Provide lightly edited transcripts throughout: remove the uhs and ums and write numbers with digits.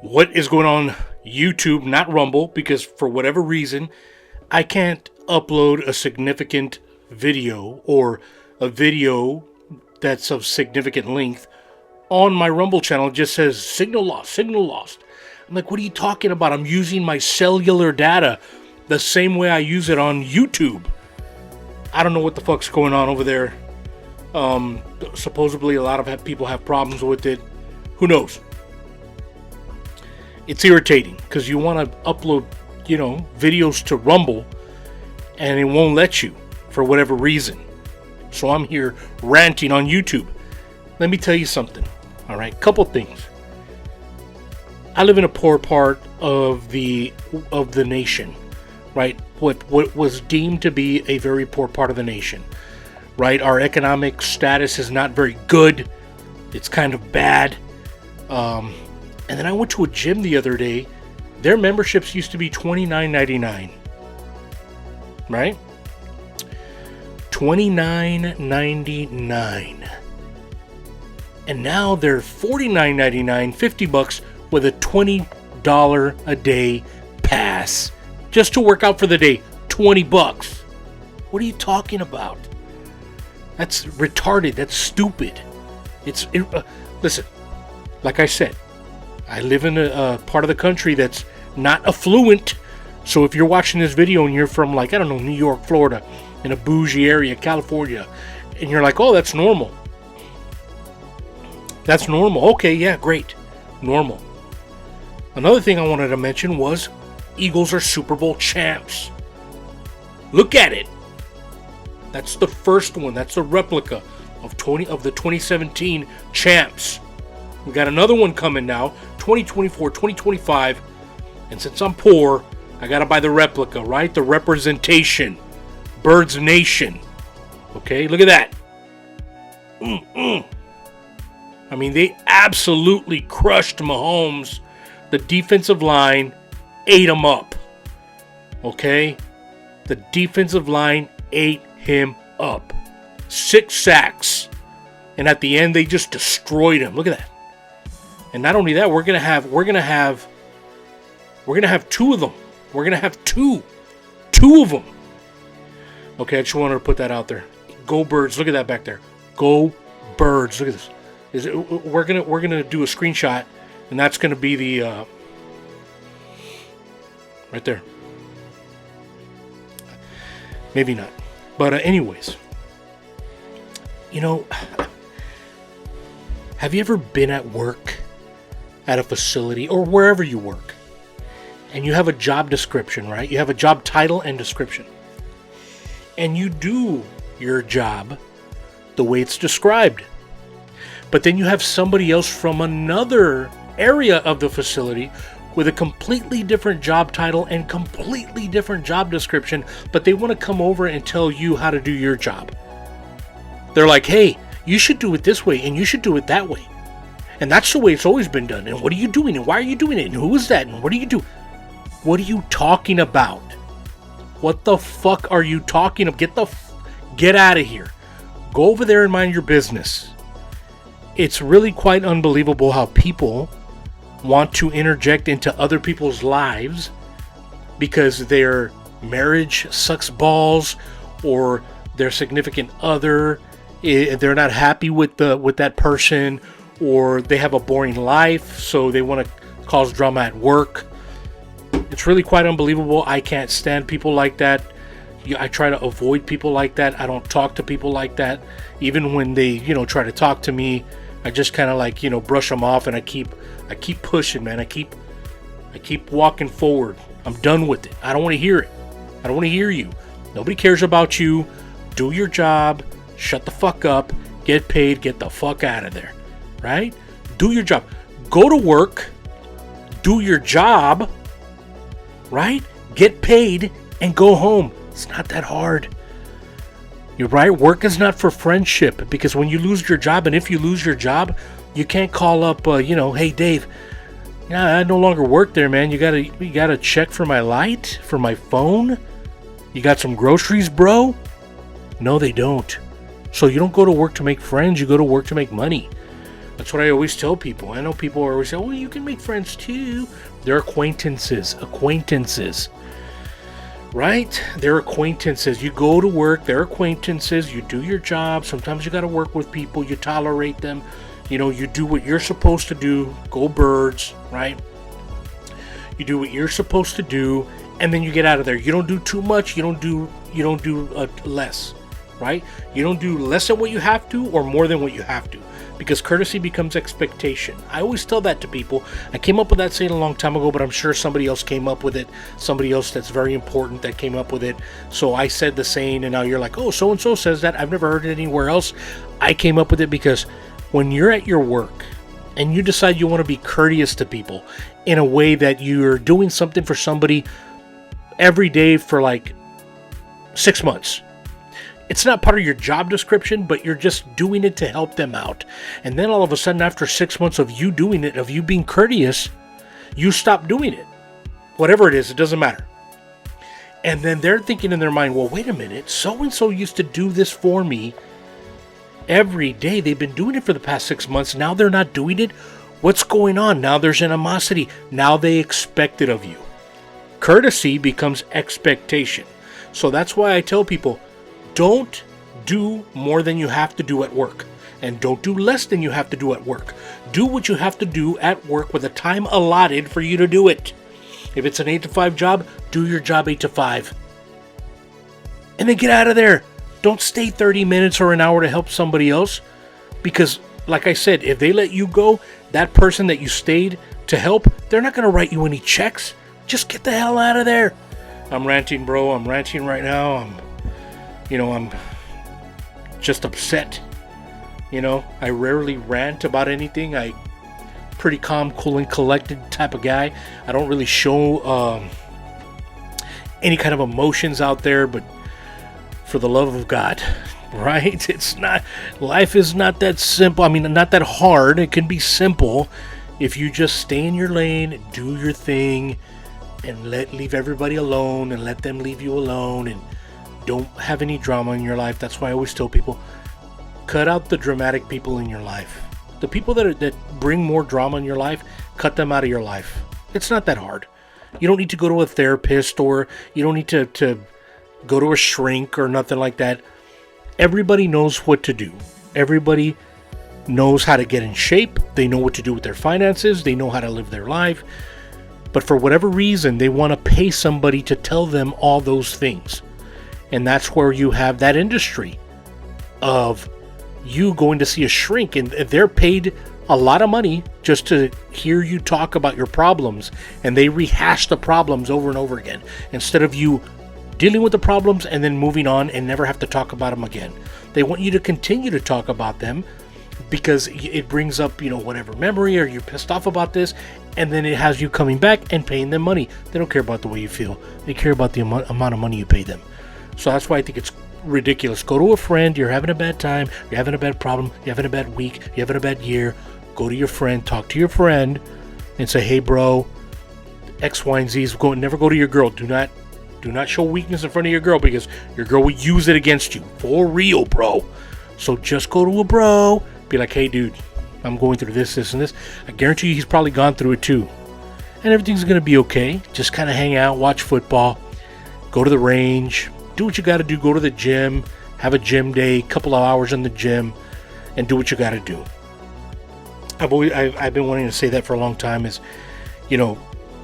What is going on YouTube, not Rumble, because for whatever reason, I can't upload a significant video or a video that's of significant length on my Rumble channel. It just says signal lost, signal lost. I'm like, what are you talking about? I'm using my cellular data the same way I use it on YouTube. I don't know what the fuck's going on over there. Supposedly a lot of people have problems with it. Who knows? It's irritating because you want to upload, videos to Rumble and it won't let you for whatever reason. So I'm here ranting on YouTube. Let me tell you something. All right, couple things. I live in a poor part of the nation, right? What was deemed to be a very poor part of the nation, right? Our economic status is not very good. It's kind of bad. And then I went to a gym the other day. Their memberships used to be $29.99, right? $29.99. And now they're $49.99, $50 with a $20 a day pass just to work out for the day. $20. What are you talking about? That's retarded. That's stupid. Listen, like I said, I live in a part of the country that's not affluent. So if you're watching this video and you're from, like, I don't know, New York, Florida, in a bougie area, California, and you're like, oh, that's normal. That's normal. Okay, yeah, great. Normal. Another thing I wanted to mention was Eagles are Super Bowl champs. Look at it. That's the first one. That's a replica of the 2017 champs. We got another one coming now, 2024, 2025. And since I'm poor, I got to buy the replica, right? The representation. Birds Nation. Okay, look at that. I mean, they absolutely crushed Mahomes. The defensive line ate him up. Okay? The defensive line ate him up. 6 sacks. And at the end, they just destroyed him. Look at that. And not only that, we're gonna have two of them. We're gonna have two of them. Okay, I just wanted to put that out there. Go Birds! Look at that back there. Go Birds! Look at this. We're gonna do a screenshot, and that's gonna be the right there. Maybe not, but anyways, have you ever been at work? At a facility or wherever you work, and you have a job description, right? You have a job title and description, and you do your job the way it's described. But then you have somebody else from another area of the facility with a completely different job title and completely different job description, but they want to come over and tell you how to do your job. They're like, hey, you should do it this way and you should do it that way. And that's the way it's always been done. And what are you doing? And why are you doing it? And who is that? And what do you do? What are you talking about? What the fuck are you talking about? Get out of here. Go over there and mind your business. It's really quite unbelievable how people want to interject into other people's lives because their marriage sucks balls or their significant other, they're not happy with that person, or they have a boring life, so they want to cause drama at work. It's really quite unbelievable. I can't stand people like that. I try to avoid people like that. I don't talk to people like that. Even when they, try to talk to me, I just kind of like, brush them off, and I keep pushing, man. I keep walking forward. I'm done with it. I don't want to hear it. I don't want to hear you. Nobody cares about you. Do your job. Shut the fuck up. Get paid. Get the fuck out of there. Right? Do your job. Go to work. Do your job. Right? Get paid and go home. It's not that hard. You're right. Work is not for friendship, because when you lose your job, and if you lose your job, you can't call up, hey Dave, I no longer work there, man. You got a check for my light, for my phone. You got some groceries, bro? No, they don't. So you don't go to work to make friends. You go to work to make money. That's what I always tell people. I know people are always say, well, you can make friends too. They're acquaintances. Right? They're acquaintances. You go to work, they're acquaintances. You do your job. Sometimes you got to work with people. You tolerate them. You do what you're supposed to do. Go Birds, right? You do what you're supposed to do, and then you get out of there. You don't do too much. You don't do less, right? You don't do less than what you have to or more than what you have to, because courtesy becomes expectation. I always tell that to people. I came up with that saying a long time ago, but I'm sure somebody else came up with it. Somebody else that's very important that came up with it. So I said the saying, and now you're like, oh, so-and-so says that. I've never heard it anywhere else. I came up with it because when you're at your work and you decide you want to be courteous to people in a way that you're doing something for somebody every day for like 6 months, it's not part of your job description, but you're just doing it to help them out. And then all of a sudden, after 6 months of you doing it, of you being courteous, you stop doing it. Whatever it is, it doesn't matter. And then they're thinking in their mind, well, wait a minute, so-and-so used to do this for me every day. They've been doing it for the past 6 months. Now they're not doing it. What's going on? Now there's animosity. Now they expect it of you. Courtesy becomes expectation. So that's why I tell people, don't do more than you have to do at work. And don't do less than you have to do at work. Do what you have to do at work with a time allotted for you to do it. If it's an 8 to 5 job, do your job 8 to 5. And then get out of there. Don't stay 30 minutes or an hour to help somebody else. Because, like I said, if they let you go, that person that you stayed to help, they're not going to write you any checks. Just get the hell out of there. I'm ranting, bro. I'm ranting right now. I'm just upset. I rarely rant about anything. I pretty calm, cool, and collected type of guy. I don't really show any kind of emotions out there, but for the love of God, right? Life is not that simple. I mean, not that hard. It can be simple if you just stay in your lane, do your thing, and leave everybody alone, and let them leave you alone, and don't have any drama in your life. That's why I always tell people, cut out the dramatic people in your life. The people that bring more drama in your life, cut them out of your life. It's not that hard. You don't need to go to a therapist, or you don't need to go to a shrink or nothing like that. Everybody knows what to do. Everybody knows how to get in shape. They know what to do with their finances. They know how to live their life. But for whatever reason, they want to pay somebody to tell them all those things. And that's where you have that industry of you going to see a shrink, and they're paid a lot of money just to hear you talk about your problems, and they rehash the problems over and over again instead of you dealing with the problems and then moving on and never have to talk about them again. They want you to continue to talk about them because it brings up, whatever memory, or you're pissed off about this, and then it has you coming back and paying them money. They don't care about the way you feel. They care about the amount of money you pay them. So that's why I think it's ridiculous. Go to a friend. You're having a bad time. You're having a bad problem. You're having a bad week. You're having a bad year. Go to your friend. Talk to your friend and say, hey, bro, X, Y, and Z is going. Never go to your girl. Do not show weakness in front of your girl, because your girl will use it against you. For real, bro. So just go to a bro. Be like, hey, dude, I'm going through this, and this. I guarantee you he's probably gone through it too. And everything's going to be okay. Just kind of hang out, watch football, go to the range, do what you got to do, go to the gym, have a gym day, couple of hours in the gym, and do what you got to do. I've been wanting to say that for a long time is,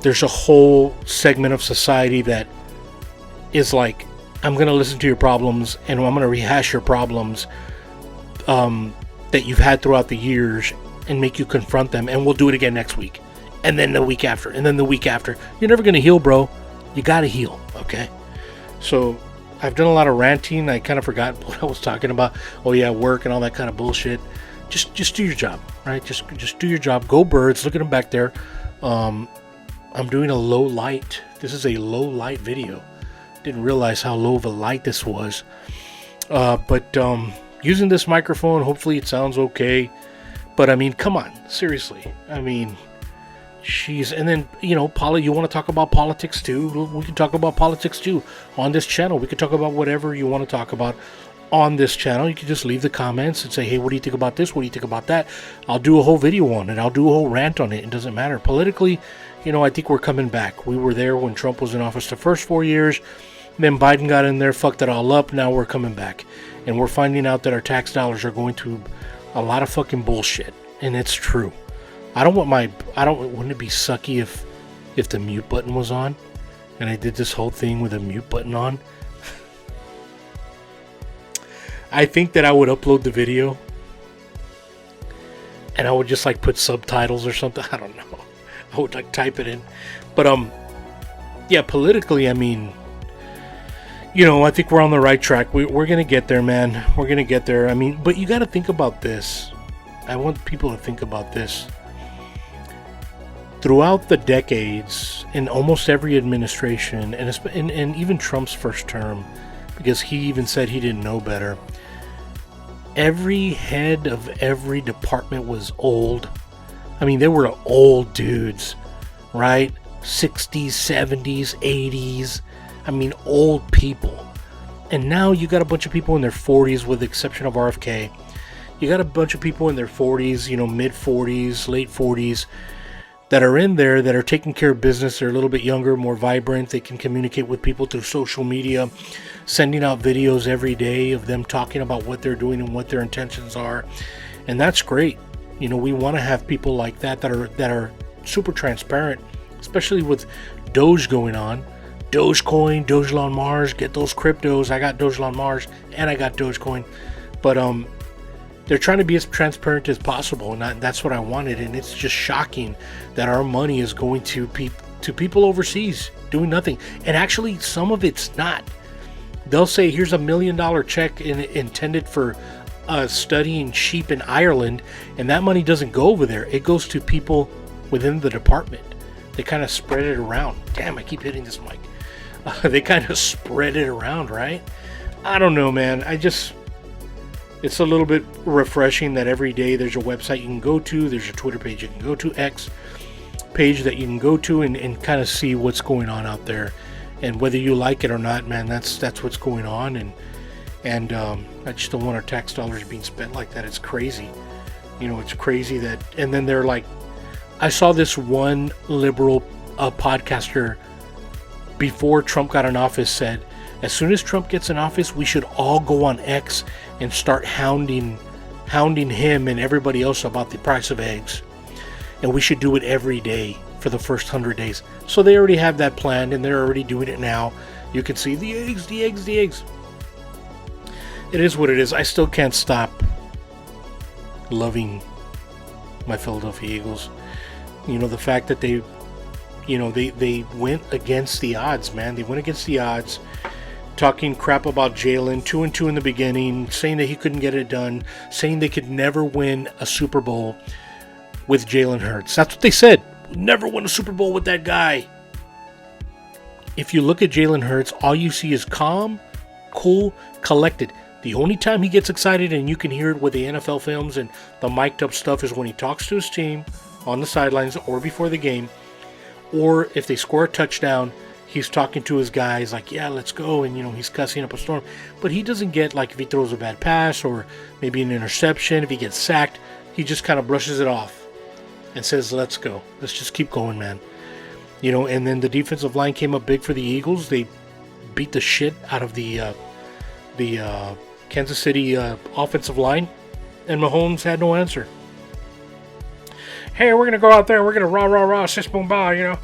there's a whole segment of society that is like, I'm going to listen to your problems, and I'm going to rehash your problems that you've had throughout the years and make you confront them, and we'll do it again next week, and then the week after, and then the week after. You're never going to heal, bro. You got to heal, okay? So I've done a lot of ranting. I kind of forgot what I was talking about. Oh yeah, work and all that kind of bullshit. Just do your job, right? Just do your job. Go Birds. Look at them back there. I'm doing a low light. This is a low light video. Didn't realize how low of a light this was. But using this microphone, hopefully it sounds okay. But I mean, come on, seriously. I mean, jeez. And then, Paula, you want to talk about politics too? We can talk about politics too on this channel. We can talk about whatever you want to talk about. on this channel. You can just leave the comments and say, hey, what do you think about this? What do you think about that? I'll do a whole video on it. I'll do a whole rant on it. It doesn't matter. Politically, I think we're coming back. We were there when Trump was in office the first 4 years. Then Biden got in there, fucked it all up. Now we're coming back. And we're finding out that our tax dollars are going to a lot of fucking bullshit. And it's true. Wouldn't it be sucky if the mute button was on? And I did this whole thing with a mute button on? I think that I would upload the video and I would just like put subtitles or something. I don't know. I would like type it in. But yeah, politically, I mean, I think we're on the right track. We're gonna get there, man. We're gonna get there. I mean, but you got to think about this. I want people to think about this. Throughout the decades, in almost every administration, and even Trump's first term, because he even said he didn't know better, every head of every department was old. I mean, they were old dudes, right? 60s, 70s, 80s. I mean, old people. And now you got a bunch of people in their 40s, with the exception of RFK. You got a bunch of people in their 40s, mid 40s, late 40s, that are in there, that are taking care of business. They're a little bit younger, more vibrant. They can communicate with people through social media, sending out videos every day of them talking about what they're doing and what their intentions are. And that's great. We want to have people like that are super transparent, especially with Doge going on. Dogecoin, Dogelon Mars, get those cryptos. I got Dogelon Mars and I got Dogecoin. But they're trying to be as transparent as possible, and that's what I wanted. And it's just shocking that our money is going to people overseas doing nothing. And actually, some of it's not. They'll say, here's $1 million check intended for studying sheep in Ireland, and that money doesn't go over there. It goes to people within the department. They kind of spread it around. Damn, I keep hitting this mic. They kind of spread it around, right? I don't know, man. It's a little bit refreshing that every day there's a website you can go to, there's a Twitter page you can go to, X page that you can go to and kind of see what's going on out there. And whether you like it or not, man, that's what's going on. And I just don't want our tax dollars being spent like that. It's crazy. It's crazy that, and then they're like, I saw this one liberal podcaster before Trump got in office said, as soon as Trump gets in office, we should all go on X and start hounding him and everybody else about the price of eggs. And we should do it every day for the first 100 days. So they already have that planned, and they're already doing it now. You can see the eggs. It is what it is. I still can't stop loving my Philadelphia Eagles. The fact that they went against the odds, man. They went against the odds. Talking crap about Jalen, 2-2 in the beginning, saying that he couldn't get it done, saying they could never win a Super Bowl with Jalen Hurts. That's what they said. Never win a Super Bowl with that guy. If you look at Jalen Hurts, all you see is calm, cool, collected. The only time he gets excited, and you can hear it with the NFL films and the mic'd up stuff, is when he talks to his team on the sidelines or before the game, or if they score a touchdown. He's talking to his guys like, yeah, let's go. And, he's cussing up a storm. But he doesn't get, like, if he throws a bad pass or maybe an interception, if he gets sacked, he just kind of brushes it off and says, let's go. Let's just keep going, man. And then the defensive line came up big for the Eagles. They beat the shit out of the Kansas City offensive line. And Mahomes had no answer. Hey, we're going to go out there. We're going to rah, sis, boom, bah,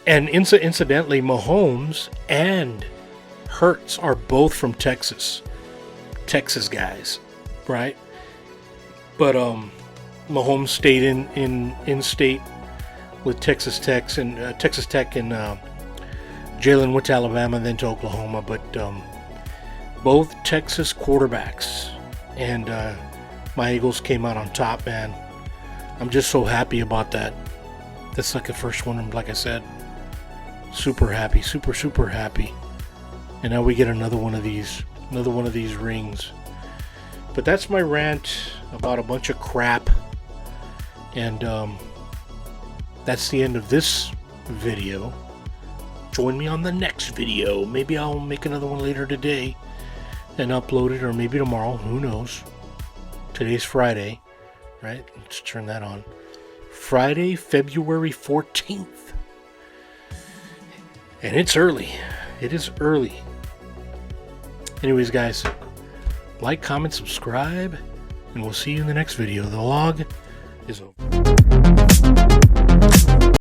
And incidentally, Mahomes and Hurts are both from Texas guys, right? But Mahomes stayed in state with Texas Tech, and Jalen went to Alabama and then to Oklahoma. But both Texas quarterbacks, and my Eagles came out on top, man. I'm just so happy about that. That's like the first one, like I said. Super happy, super happy. And now we get another one of these rings. But that's my rant about a bunch of crap. And that's the end of this video. Join me on the next video. Maybe I'll make another one later today. and upload it, or maybe tomorrow, who knows. Today's Friday, right? Let's turn that on. Friday, February 14th. And it's early. It is early. Anyways, guys, like, comment, subscribe, and we'll see you in the next video. The log is over.